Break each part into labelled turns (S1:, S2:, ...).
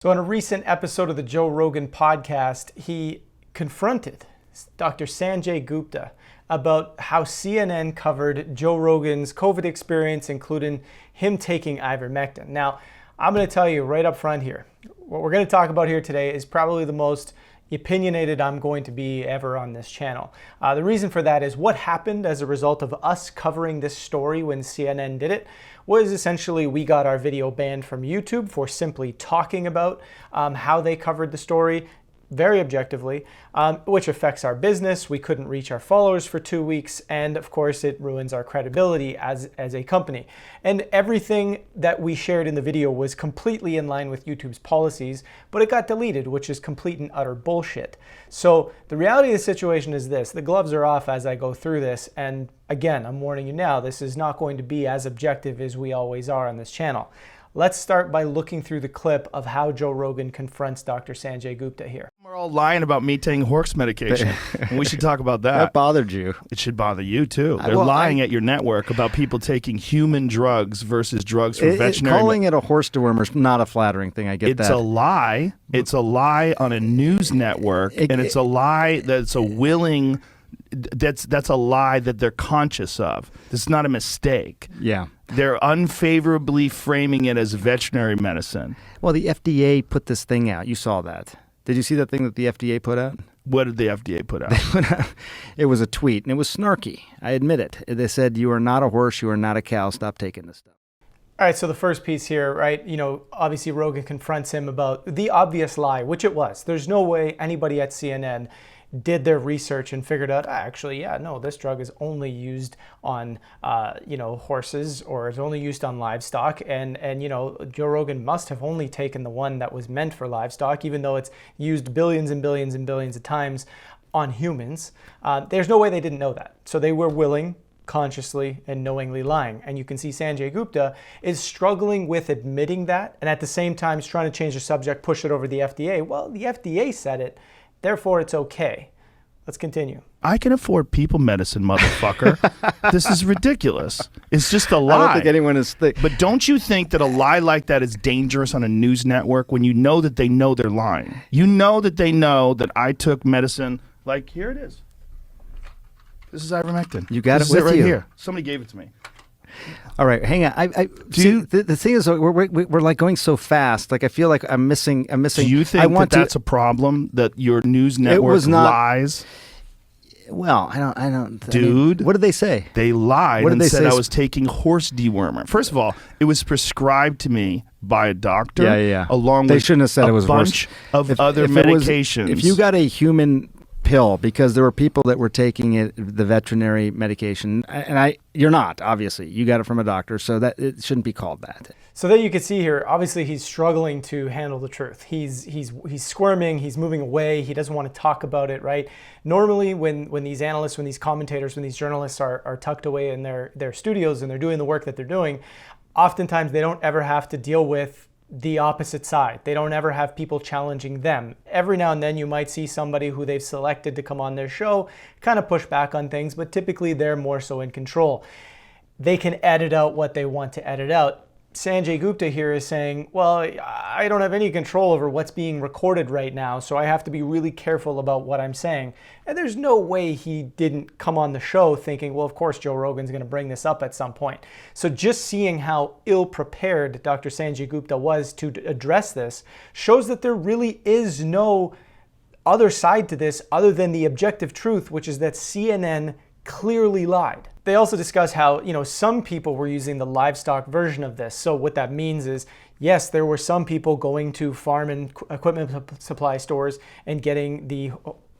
S1: So in a recent episode of the Joe Rogan podcast, he confronted Dr. Sanjay Gupta about how CNN covered Joe Rogan's COVID experience, including him taking ivermectin. Now, I'm going to tell you right up front here, what we're going to talk about here today is probably the most opinionated I'm going to be ever on this channel. The reason for that is what happened as a result of us covering this story when CNN did it was essentially we got our video banned from YouTube for simply talking about how they covered the story very objectively, which affects our business. We couldn't reach our followers for 2 weeks, and of course it ruins our credibility as a company. And everything that we shared in the video was completely in line with YouTube's policies, but it got deleted, which is complete and utter bullshit. So the reality of the situation is this: the gloves are off as I go through this, and again, I'm warning you now, this is not going to be as objective as we always are on this channel. Let's start by looking through the clip of how Joe Rogan confronts Dr. Sanjay Gupta here.
S2: We're all lying about me taking horse medication. We should talk about that.
S3: That bothered you.
S2: It should bother you, too. They're lying at your network about people taking human drugs versus drugs for veterinary.
S3: Calling it a horse dewormer is not a flattering thing. I get that.
S2: It's a lie. It's a lie on a news network, and it's a lie that's a willing... That's a lie that they're conscious of. This is not a mistake.
S3: Yeah.
S2: They're unfavorably framing it as veterinary medicine.
S3: Well, the FDA put this thing out. You saw that. Did you see that thing that the FDA put out?
S2: What did the FDA put out?
S3: It was a tweet, and it was snarky. I admit it. They said, "You are not a horse. You are not a cow. Stop taking this stuff."
S1: All right, so the first piece here, right, obviously Rogan confronts him about the obvious lie, which it was. There's no way anybody at CNN did their research and figured out, actually, yeah, no, this drug is only used on, horses, or it's only used on livestock. And Joe Rogan must have only taken the one that was meant for livestock, even though it's used billions and billions and billions of times on humans. There's no way they didn't know that. So they were willing, consciously and knowingly lying. And you can see Sanjay Gupta is struggling with admitting that, and at the same time is trying to change the subject, push it over the FDA. Well, the FDA said it, therefore it's okay. Let's continue.
S2: I can afford people medicine, motherfucker. This is ridiculous. It's just a lie.
S3: I don't think anyone is...
S2: But don't you think that a lie like that is dangerous on a news network when you know that they know they're lying? You know that they know that I took medicine, like, here it is. This is ivermectin.
S3: You got
S2: this
S3: it with
S2: right
S3: you.
S2: Here. Somebody gave it to me.
S3: All right, hang on. The thing is, we're like going so fast. Like I feel like I'm missing.
S2: Do you think that's a problem, that your news network lies?
S3: Well, I don't.
S2: Dude,
S3: I mean, what did they say?
S2: They lied and said I was taking horse dewormer. First of all, it was prescribed to me by a doctor.
S3: Yeah.
S2: Along
S3: they
S2: with
S3: shouldn't have said
S2: a
S3: it was
S2: bunch of other medications.
S3: If you got a human pill, because there were people that were taking the veterinary medication, and you're not, obviously. You got it from a doctor, so that it shouldn't be called that.
S1: So there you can see here, obviously he's struggling to handle the truth. He's squirming, he's moving away, he doesn't want to talk about it, right? Normally when these analysts, when these commentators, when these journalists are tucked away in their studios and they're doing the work that they're doing, oftentimes they don't ever have to deal with the opposite side. They don't ever have people challenging them. Every now and then you might see somebody who they've selected to come on their show kind of push back on things, but typically they're more so in control. They can edit out what they want to edit out. Sanjay Gupta here is saying, well, I don't have any control over what's being recorded right now, so I have to be really careful about what I'm saying. And there's no way he didn't come on the show thinking, well, of course Joe Rogan's going to bring this up at some point. So just seeing how ill-prepared Dr. Sanjay Gupta was to address this shows that there really is no other side to this other than the objective truth, which is that CNN clearly lied. They also discuss how, some people were using the livestock version of this. So what that means is, yes, there were some people going to farm and equipment supply stores and getting the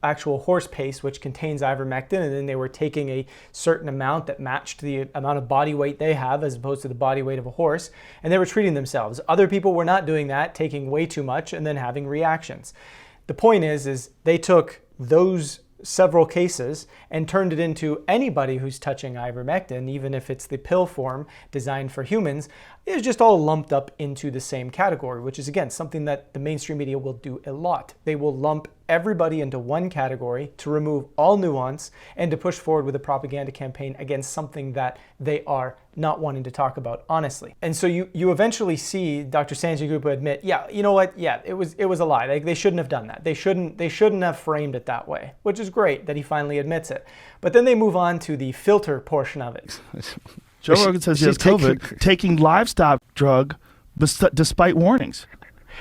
S1: actual horse paste, which contains ivermectin, and then they were taking a certain amount that matched the amount of body weight they have as opposed to the body weight of a horse, and they were treating themselves. Other people were not doing that, taking way too much and then having reactions. The point is they took those several cases and turned it into anybody who's touching ivermectin, even if it's the pill form designed for humans, is just all lumped up into the same category, which is, again, something that the mainstream media will do a lot. They will lump everybody into one category, to remove all nuance, and to push forward with a propaganda campaign against something that they are not wanting to talk about honestly. And so you eventually see Dr. Sanjay Gupta admit, yeah, you know what? Yeah, it was a lie. They shouldn't have done that. They shouldn't have framed it that way, which is great that he finally admits it. But then they move on to the filter portion of it.
S2: Joe Rogan says he has COVID, taking livestock drug despite warnings.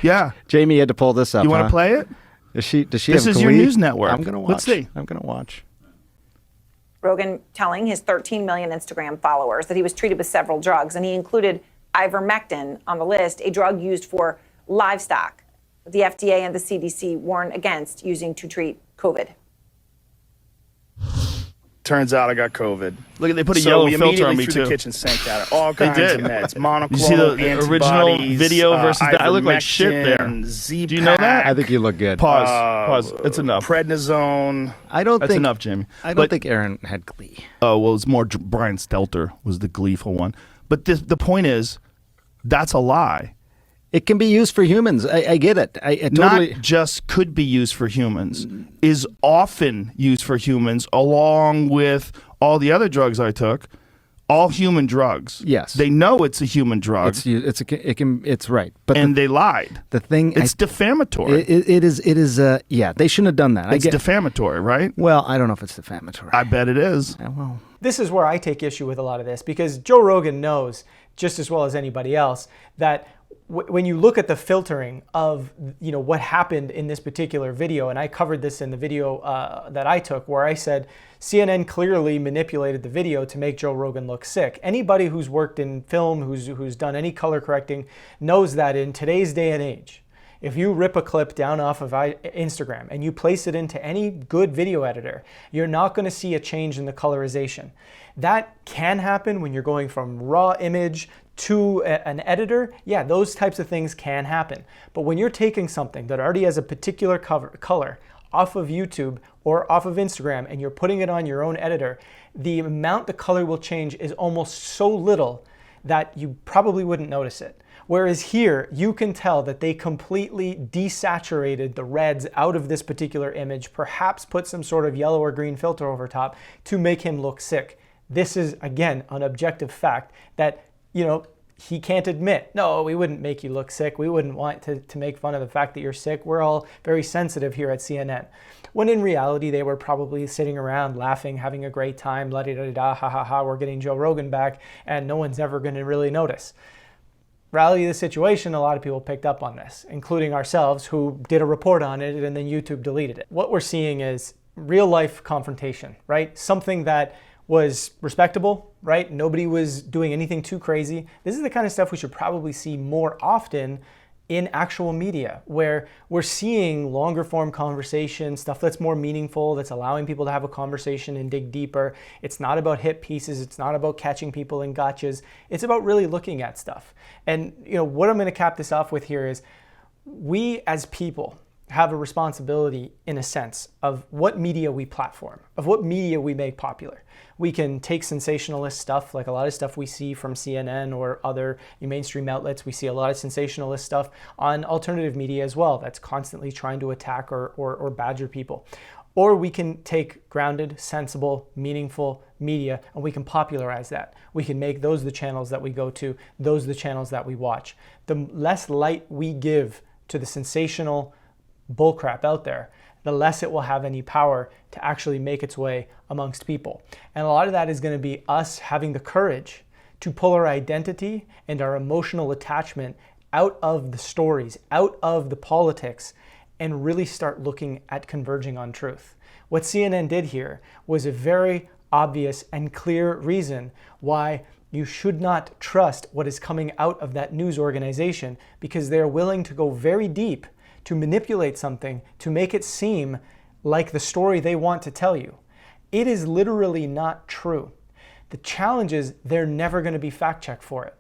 S2: Yeah.
S3: Jamie had to pull this up.
S2: You want to play it?
S3: Does she
S2: This
S3: have
S2: is your news network.
S3: I'm going to watch.
S2: Let's see.
S3: I'm going to watch.
S4: Rogan telling his 13 million Instagram followers that he was treated with several drugs, and he included ivermectin on the list, a drug used for livestock that the FDA and the CDC warn against using to treat COVID.
S2: Turns out I got COVID. Look, they put a yellow filter on me
S5: threw
S2: too.
S5: the kitchen sink at it. All kinds
S2: did.
S5: of meds, monoclonal
S2: You see the original
S5: antibodies,
S2: video versus that? I look like shit there.
S5: Z-Pak,
S2: Do you know that?
S3: I think you look good.
S2: Pause. It's enough.
S5: prednisone.
S3: I don't
S2: That's
S3: think
S2: enough, Jamie.
S3: I don't think Aaron had glee.
S2: Oh, well, it's more Brian Stelter was the gleeful one. But the point is, that's a lie.
S3: It can be used for humans. I get it. I totally.
S2: Not just could be used for humans, is often used for humans along with all the other drugs I took, all human drugs.
S3: Yes.
S2: They know it's a human drug
S3: It's right. But
S2: and they lied.
S3: the thing
S2: It's defamatory.
S3: it is yeah, they shouldn't have done that.
S2: It's defamatory, right?
S3: Well, I don't know if it's defamatory.
S2: I bet it is.
S3: Well,
S1: This is where I take issue with a lot of this, because Joe Rogan knows just as well as anybody else that when you look at the filtering of what happened in this particular video, and I covered this in the video that I took, where I said CNN clearly manipulated the video to make Joe Rogan look sick. Anybody who's worked in film, who's done any color correcting, knows that in today's day and age, if you rip a clip down off of Instagram and you place it into any good video editor, you're not going to see a change in the colorization. That can happen when you're going from raw image to an editor. Yeah, those types of things can happen. But when you're taking something that already has a particular color off of YouTube or off of Instagram and you're putting it on your own editor, the amount the color will change is almost so little that you probably wouldn't notice it. Whereas here, you can tell that they completely desaturated the reds out of this particular image, perhaps put some sort of yellow or green filter over top to make him look sick. This is, again, an objective fact that, he can't admit. No, we wouldn't make you look sick. We wouldn't want to make fun of the fact that you're sick. We're all very sensitive here at CNN. When in reality, they were probably sitting around laughing, having a great time, la-di-da-di-da, ha-ha-ha, we're getting Joe Rogan back, and no one's ever going to really notice. Reality of the situation, a lot of people picked up on this, including ourselves, who did a report on it and then YouTube deleted it. What we're seeing is real life confrontation, right? Something that was respectable, right? Nobody was doing anything too crazy. This is the kind of stuff we should probably see more often in actual media, where we're seeing longer form conversation, stuff that's more meaningful, that's allowing people to have a conversation and dig deeper. It's not about hit pieces. It's not about catching people in gotchas. It's about really looking at stuff. And what I'm going to cap this off with here is we as people have a responsibility, in a sense, of what media we platform, of what media we make popular. We can take sensationalist stuff, like a lot of stuff we see from CNN or other mainstream outlets. We see a lot of sensationalist stuff on alternative media as well that's constantly trying to attack or badger people. Or we can take grounded, sensible, meaningful media and we can popularize that. We can make those the channels that we go to, those the channels that we watch. The less light we give to the sensational bullcrap out there, the less it will have any power to actually make its way amongst people. And a lot of that is going to be us having the courage to pull our identity and our emotional attachment out of the stories, out of the politics, and really start looking at converging on truth. What CNN did here was a very obvious and clear reason why you should not trust what is coming out of that news organization, because they're willing to go very deep to manipulate something to make it seem like the story they want to tell you. It is literally not true. The challenge is they're never going to be fact-checked for it.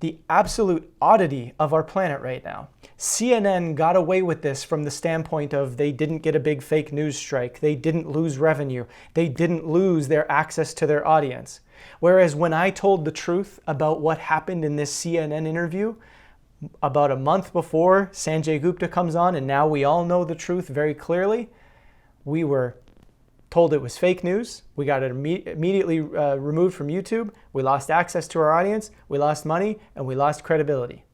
S1: The absolute oddity of our planet right now. CNN got away with this from the standpoint of they didn't get a big fake news strike. They didn't lose revenue. They didn't lose their access to their audience. Whereas when I told the truth about what happened in this CNN interview, about a month before Sanjay Gupta comes on, and now we all know the truth very clearly, we were told it was fake news. We got it immediately removed from YouTube. We lost access to our audience. We lost money, and we lost credibility.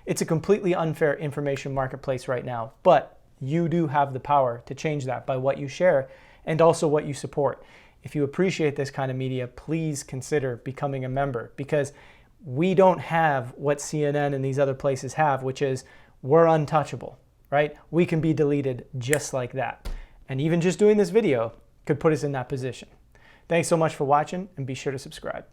S1: It's a completely unfair information marketplace right now, but you do have the power to change that by what you share and also what you support. If you appreciate this kind of media, please consider becoming a member, because we don't have what CNN and these other places have, which is we're untouchable, right? We can be deleted just like that. And even just doing this video could put us in that position. Thanks so much for watching, and be sure to subscribe.